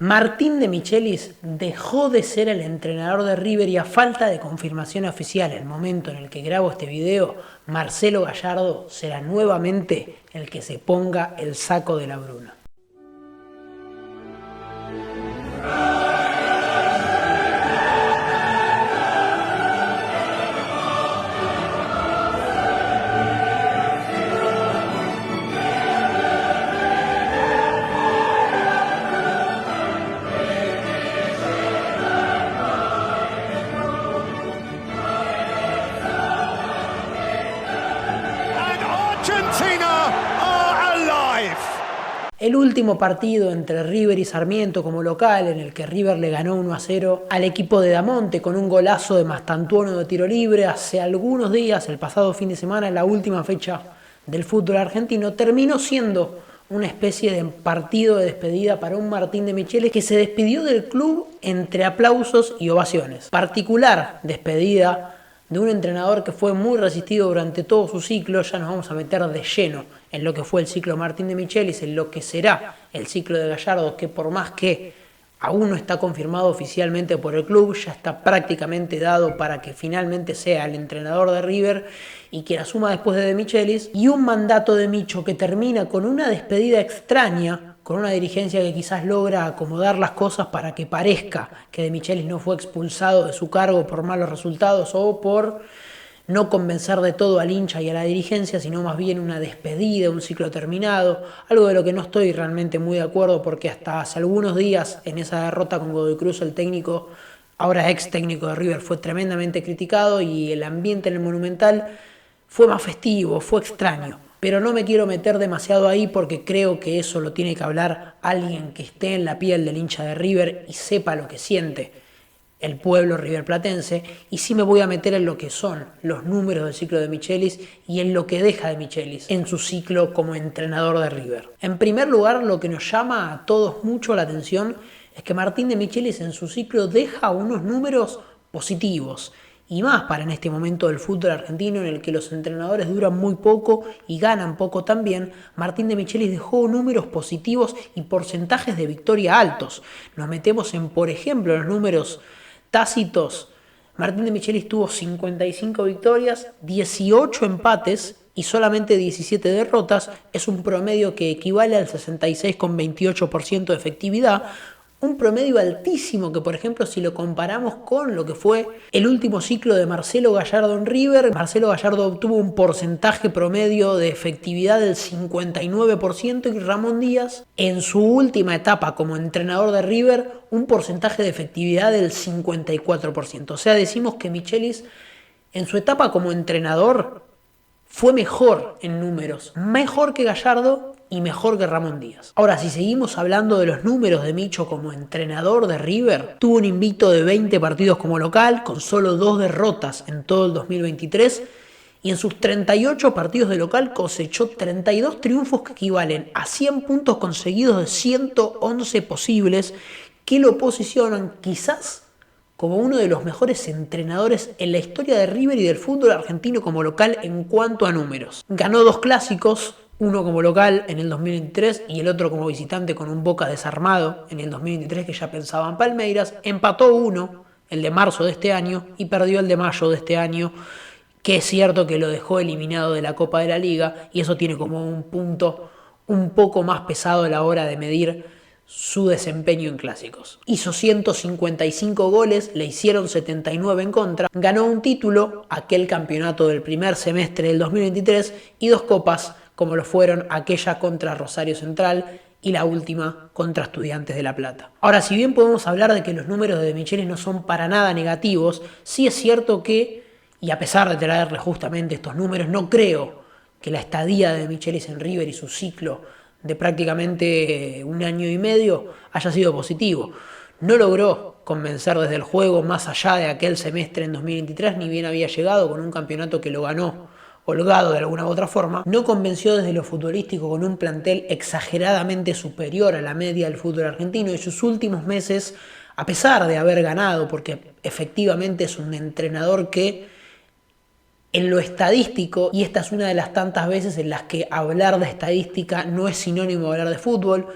Martín de Michelis dejó de ser el entrenador de River y a falta de confirmación oficial, el momento en el que grabo este video, Marcelo Gallardo será nuevamente el que se ponga el saco de la Bruna. El último partido entre River y Sarmiento como local, en el que River le ganó 1-0 al equipo de Damonte con un golazo de Mastantuono de tiro libre hace algunos días, el pasado fin de semana, en la última fecha del fútbol argentino, terminó siendo una especie de partido de despedida para un Martín de Michelis que se despidió del club entre aplausos y ovaciones. Particular despedida de un entrenador que fue muy resistido durante todo su ciclo. Ya nos vamos a meter de lleno en lo que fue el ciclo Martín de Michelis, en lo que será el ciclo de Gallardo, que por más que aún no está confirmado oficialmente por el club, ya está prácticamente dado para que finalmente sea el entrenador de River y quien asuma después de Michelis, y un mandato de Micho que termina con una despedida extraña, con una dirigencia que quizás logra acomodar las cosas para que parezca que De Michelis no fue expulsado de su cargo por malos resultados o por no convencer de todo al hincha y a la dirigencia, sino más bien una despedida, un ciclo terminado, algo de lo que no estoy realmente muy de acuerdo, porque hasta hace algunos días en esa derrota con Godoy Cruz el técnico, ahora ex técnico de River, fue tremendamente criticado y el ambiente en el Monumental fue más festivo, fue extraño. Pero no me quiero meter demasiado ahí porque creo que eso lo tiene que hablar alguien que esté en la piel del hincha de River y sepa lo que siente el pueblo riverplatense, y sí me voy a meter en lo que son los números del ciclo de Michelis y en lo que deja de Michelis en su ciclo como entrenador de River. En primer lugar, lo que nos llama a todos mucho la atención es que Martín de Michelis en su ciclo deja unos números positivos, y más para en este momento del fútbol argentino en el que los entrenadores duran muy poco y ganan poco también. Martín de Michelis dejó números positivos y porcentajes de victoria altos. Nos metemos en, por ejemplo, los números tácitos. Martín de Michelis tuvo 55 victorias, 18 empates y solamente 17 derrotas. Es un promedio que equivale al 66,28% de efectividad. Un promedio altísimo que, por ejemplo, si lo comparamos con lo que fue el último ciclo de Marcelo Gallardo en River, Marcelo Gallardo obtuvo un porcentaje promedio de efectividad del 59% y Ramón Díaz, en su última etapa como entrenador de River, un porcentaje de efectividad del 54%. O sea, decimos que Michelis, en su etapa como entrenador, fue mejor en números, mejor que Gallardo y mejor que Ramón Díaz. Ahora, si seguimos hablando de los números de Micho como entrenador de River, tuvo un invicto de 20 partidos como local, con solo 2 derrotas en todo el 2023, y en sus 38 partidos de local cosechó 32 triunfos que equivalen a 100 puntos conseguidos de 111 posibles, que lo posicionan quizás como uno de los mejores entrenadores en la historia de River y del fútbol argentino como local en cuanto a números. Ganó 2 clásicos, uno como local en el 2023 y el otro como visitante con un Boca desarmado en el 2023 que ya pensaba en Palmeiras. Empató uno, el de marzo de este año, y perdió el de mayo de este año, que es cierto que lo dejó eliminado de la Copa de la Liga, y eso tiene como un punto un poco más pesado a la hora de medir su desempeño en clásicos. Hizo 155 goles, le hicieron 79 en contra, ganó un título, aquel campeonato del primer semestre del 2023, y 2 copas, como lo fueron aquella contra Rosario Central y la última contra Estudiantes de La Plata. Ahora, si bien podemos hablar de que los números de Michelis no son para nada negativos, sí es cierto que, y a pesar de traerle justamente estos números, no creo que la estadía de Michelis en River y su ciclo de prácticamente un año y medio haya sido positivo. No logró convencer desde el juego más allá de aquel semestre en 2023, ni bien había llegado con un campeonato que lo ganó holgado de alguna u otra forma. No convenció desde lo futbolístico con un plantel exageradamente superior a la media del fútbol argentino, y sus últimos meses, a pesar de haber ganado, porque efectivamente es un entrenador que en lo estadístico, y esta es una de las tantas veces en las que hablar de estadística no es sinónimo de hablar de fútbol,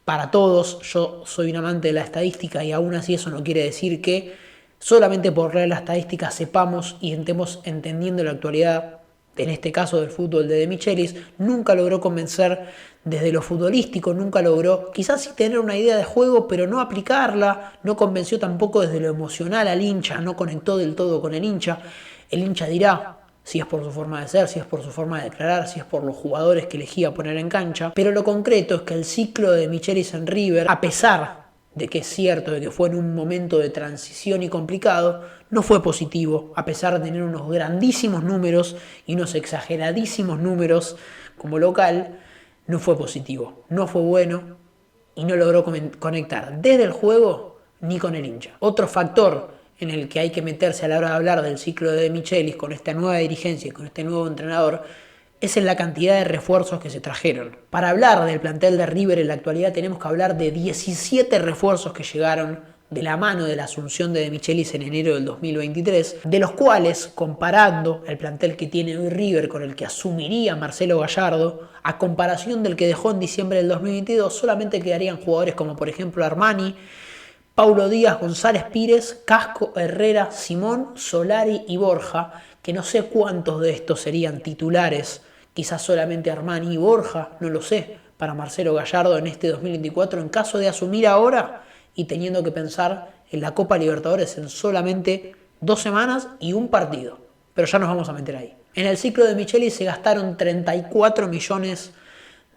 para todos. Yo soy un amante de la estadística y aún así eso no quiere decir que solamente por leer la estadística sepamos y estemos entendiendo la actualidad, en este caso del fútbol de Michelis. Nunca logró convencer desde lo futbolístico, nunca logró quizás sí tener una idea de juego, pero no aplicarla, no convenció tampoco desde lo emocional al hincha, no conectó del todo con el hincha. El hincha dirá si es por su forma de ser, si es por su forma de declarar, si es por los jugadores que elegía poner en cancha, pero lo concreto es que el ciclo de Michelis en River, a pesar de que es cierto de que fue en un momento de transición y complicado, no fue positivo, a pesar de tener unos grandísimos números y unos exageradísimos números como local. No fue positivo, no fue bueno y no logró conectar desde el juego ni con el hincha. Otro factor en el que hay que meterse a la hora de hablar del ciclo de Michelis con esta nueva dirigencia y con este nuevo entrenador es en la cantidad de refuerzos que se trajeron. Para hablar del plantel de River en la actualidad tenemos que hablar de 17 refuerzos que llegaron de la mano de la asunción de Michelis en enero del 2023, de los cuales, comparando el plantel que tiene hoy River con el que asumiría Marcelo Gallardo, a comparación del que dejó en diciembre del 2022, solamente quedarían jugadores como por ejemplo Armani, Paulo Díaz, González Pires, Casco, Herrera, Simón, Solari y Borja, que no sé cuántos de estos serían titulares, quizás solamente Armani y Borja, no lo sé, para Marcelo Gallardo en este 2024, en caso de asumir ahora y teniendo que pensar en la Copa Libertadores en solamente 2 semanas y un partido. Pero ya nos vamos a meter ahí. En el ciclo de Michelis se gastaron 34 millones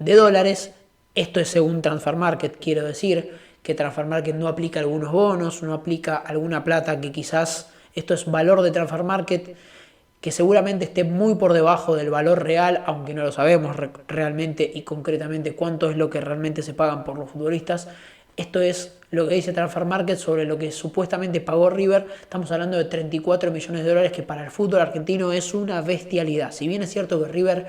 de dólares. Esto es según Transfermarkt, quiero decir que Transfermarkt no aplica algunos bonos, no aplica alguna plata que quizás, esto es valor de Transfermarkt, que seguramente esté muy por debajo del valor real, aunque no lo sabemos realmente y concretamente cuánto es lo que realmente se pagan por los futbolistas. Esto es lo que dice Transfermarkt sobre lo que supuestamente pagó River. Estamos hablando de 34 millones de dólares, que para el fútbol argentino es una bestialidad. Si bien es cierto que River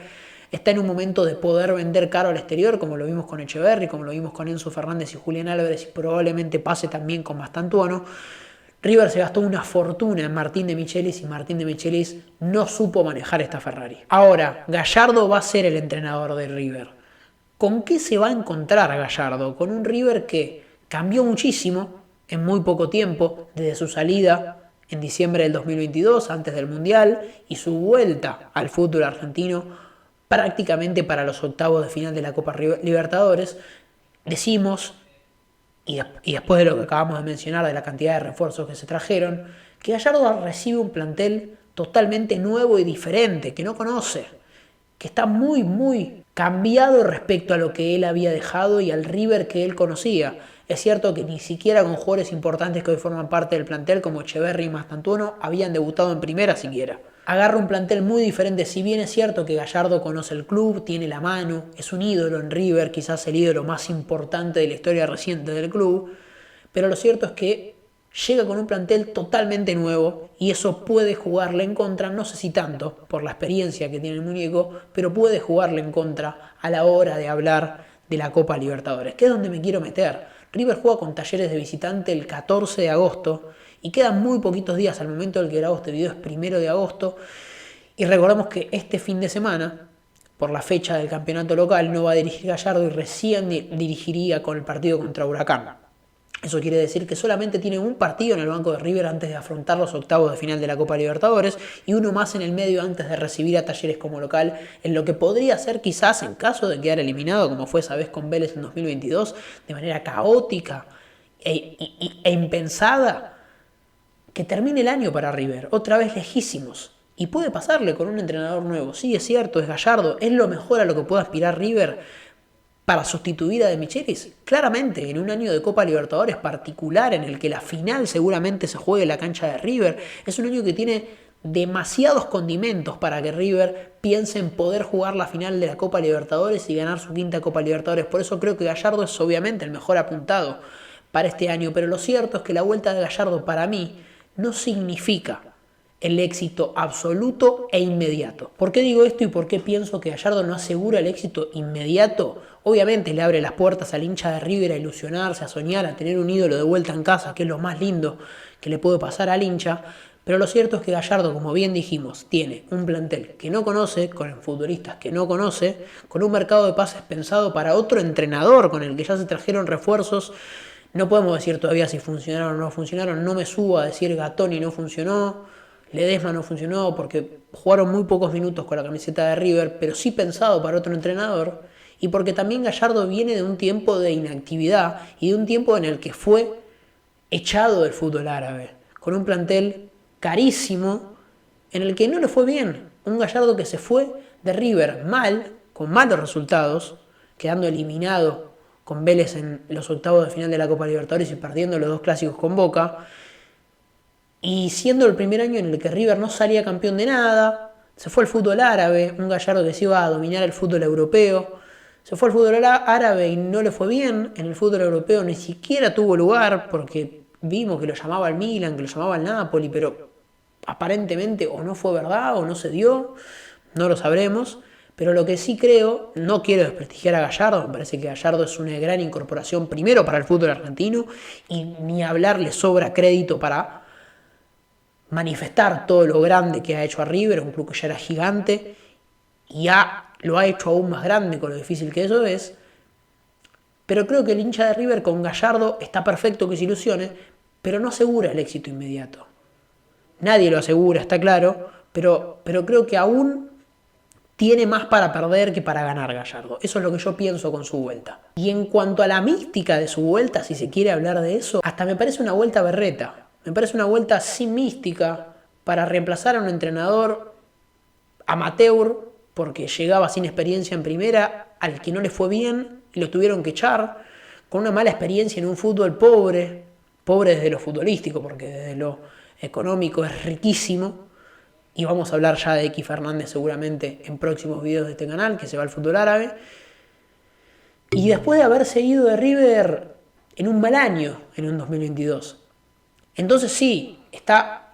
está en un momento de poder vender caro al exterior, como lo vimos con Echeverri, como lo vimos con Enzo Fernández y Julián Álvarez, y probablemente pase también con Mastantuono, River se gastó una fortuna en Martín de Michelis y Martín de Michelis no supo manejar esta Ferrari. Ahora, Gallardo va a ser el entrenador de River. ¿Con qué se va a encontrar Gallardo? Con un River que cambió muchísimo en muy poco tiempo, desde su salida en diciembre del 2022, antes del Mundial, y su vuelta al fútbol argentino prácticamente para los octavos de final de la Copa Libertadores. Decimos, y después de lo que acabamos de mencionar de la cantidad de refuerzos que se trajeron, que Gallardo recibe un plantel totalmente nuevo y diferente, que no conoce, que está muy cambiado respecto a lo que él había dejado y al River que él conocía. Es cierto que ni siquiera con jugadores importantes que hoy forman parte del plantel como Echeverri y Mastantuono habían debutado en primera siquiera. Agarra un plantel muy diferente, si bien es cierto que Gallardo conoce el club, tiene la mano, es un ídolo en River, quizás el ídolo más importante de la historia reciente del club, pero lo cierto es que llega con un plantel totalmente nuevo y eso puede jugarle en contra, no sé si tanto por la experiencia que tiene el muñeco, pero puede jugarle en contra a la hora de hablar de la Copa Libertadores, que es donde me quiero meter. River juega con Talleres de visitante el 14 de agosto y quedan muy poquitos días al momento del que grabo este video, es 1 de agosto, y recordemos que este fin de semana, por la fecha del campeonato local, no va a dirigir Gallardo y recién dirigiría con el partido contra Huracán. Eso quiere decir que solamente tiene un partido en el banco de River antes de afrontar los octavos de final de la Copa Libertadores y uno más en el medio antes de recibir a Talleres como local, en lo que podría ser quizás, en caso de quedar eliminado, como fue esa vez con Vélez en 2022, de manera caótica e impensada, que termine el año para River, otra vez lejísimos. Y puede pasarle con un entrenador nuevo. Sí, es cierto, es Gallardo, es lo mejor a lo que puede aspirar River para sustituir a De Michelis. Claramente, en un año de Copa Libertadores particular, en el que la final seguramente se juegue en la cancha de River, es un año que tiene demasiados condimentos para que River piense en poder jugar la final de la Copa Libertadores y ganar su 5ª Copa Libertadores. Por eso creo que Gallardo es obviamente el mejor apuntado para este año, pero lo cierto es que la vuelta de Gallardo para mí no significa el éxito absoluto e inmediato. ¿Por qué digo esto y por qué pienso que Gallardo no asegura el éxito inmediato? Obviamente le abre las puertas al hincha de River a ilusionarse, a soñar, a tener un ídolo de vuelta en casa, que es lo más lindo que le puede pasar al hincha, Pero lo cierto es que Gallardo, como bien dijimos, tiene un plantel que no conoce, con futbolistas que no conoce, con un mercado de pases pensado para otro entrenador con el que ya se trajeron refuerzos. No podemos decir todavía si funcionaron o no funcionaron. No me subo a decir Gatoni no funcionó, Ledesma no funcionó, porque jugaron muy pocos minutos con la camiseta de River, pero sí pensado para otro entrenador. Y porque también Gallardo viene de un tiempo de inactividad y de un tiempo en el que fue echado del fútbol árabe, con un plantel carísimo en el que no le fue bien. Un Gallardo que se fue de River mal, con malos resultados, quedando eliminado con Vélez en los octavos de final de la Copa Libertadores y perdiendo los 2 clásicos con Boca, y siendo el primer año en el que River no salía campeón de nada. Se fue al fútbol árabe, un Gallardo que se iba a dominar el fútbol europeo. Se fue al fútbol árabe y no le fue bien. En el fútbol europeo ni siquiera tuvo lugar, porque vimos que lo llamaba al Milan, que lo llamaba al Napoli, pero aparentemente o no fue verdad o no se dio, no lo sabremos. Pero lo que sí creo, no quiero desprestigiar a Gallardo, me parece que Gallardo es una gran incorporación primero para el fútbol argentino, y ni hablar le sobra crédito para manifestar todo lo grande que ha hecho a River, un club que ya era gigante, y lo ha hecho aún más grande con lo difícil que eso es. Pero creo que el hincha de River con Gallardo está perfecto que se ilusione, pero no asegura el éxito inmediato. Nadie lo asegura, está claro, pero creo que aún tiene más para perder que para ganar Gallardo. Eso es lo que yo pienso con su vuelta. Y en cuanto a la mística de su vuelta, si se quiere hablar de eso, hasta me parece una vuelta berreta. Me parece una vuelta sin mística para reemplazar a un entrenador amateur, porque llegaba sin experiencia en primera, al que no le fue bien y lo tuvieron que echar, con una mala experiencia en un fútbol pobre desde lo futbolístico, porque desde lo económico es riquísimo. Y vamos a hablar ya de X Fernández seguramente en próximos videos de este canal, que se va al fútbol árabe. Y después de haberse ido de River en un mal año, en un 2022. Entonces sí, está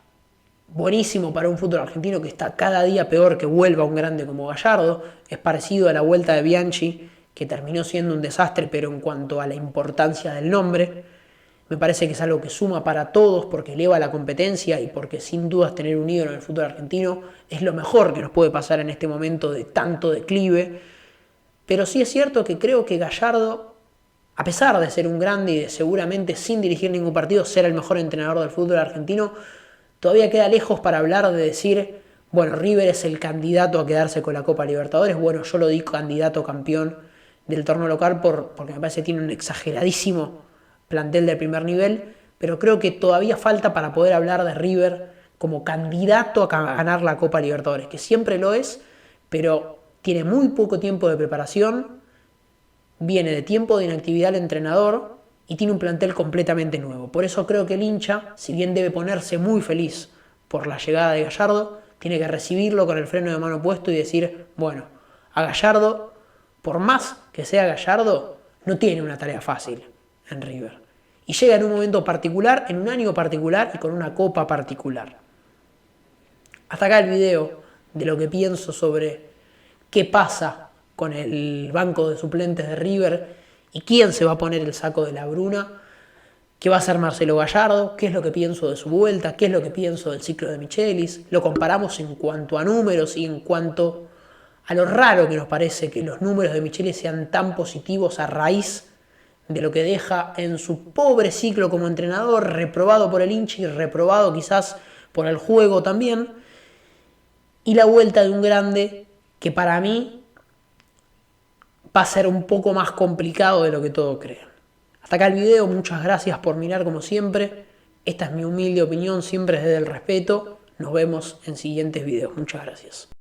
buenísimo para un fútbol argentino que está cada día peor que vuelva un grande como Gallardo. Es parecido a la vuelta de Bianchi, que terminó siendo un desastre, pero en cuanto a la importancia del nombre, me parece que es algo que suma para todos porque eleva la competencia y porque sin dudas tener un ídolo en el fútbol argentino es lo mejor que nos puede pasar en este momento de tanto declive. Pero sí es cierto que creo que Gallardo, a pesar de ser un grande y de seguramente sin dirigir ningún partido ser el mejor entrenador del fútbol argentino, todavía queda lejos para hablar de decir, bueno, River es el candidato a quedarse con la Copa Libertadores. Bueno, yo lo di candidato campeón del torneo local porque me parece que tiene un exageradísimo plantel de primer nivel, pero creo que todavía falta para poder hablar de River como candidato a ganar la Copa Libertadores, que siempre lo es, pero tiene muy poco tiempo de preparación, viene de tiempo de inactividad el entrenador y tiene un plantel completamente nuevo. Por eso creo que el hincha, si bien debe ponerse muy feliz por la llegada de Gallardo, tiene que recibirlo con el freno de mano puesto y decir, bueno, a Gallardo, por más que sea Gallardo, no tiene una tarea fácil en River. Y llega en un momento particular, en un año particular y con una copa particular. Hasta acá el video de lo que pienso sobre qué pasa con el banco de suplentes de River y quién se va a poner el saco de la Bruna, qué va a hacer Marcelo Gallardo, qué es lo que pienso de su vuelta, qué es lo que pienso del ciclo de Michelis. Lo comparamos en cuanto a números y en cuanto a lo raro que nos parece que los números de Michelis sean tan positivos a raíz de lo que deja en su pobre ciclo como entrenador, reprobado por el hincha y reprobado quizás por el juego también, y la vuelta de un grande que para mí va a ser un poco más complicado de lo que todos creen. Hasta acá el video, muchas gracias por mirar como siempre, esta es mi humilde opinión, siempre desde el respeto, nos vemos en siguientes videos, muchas gracias.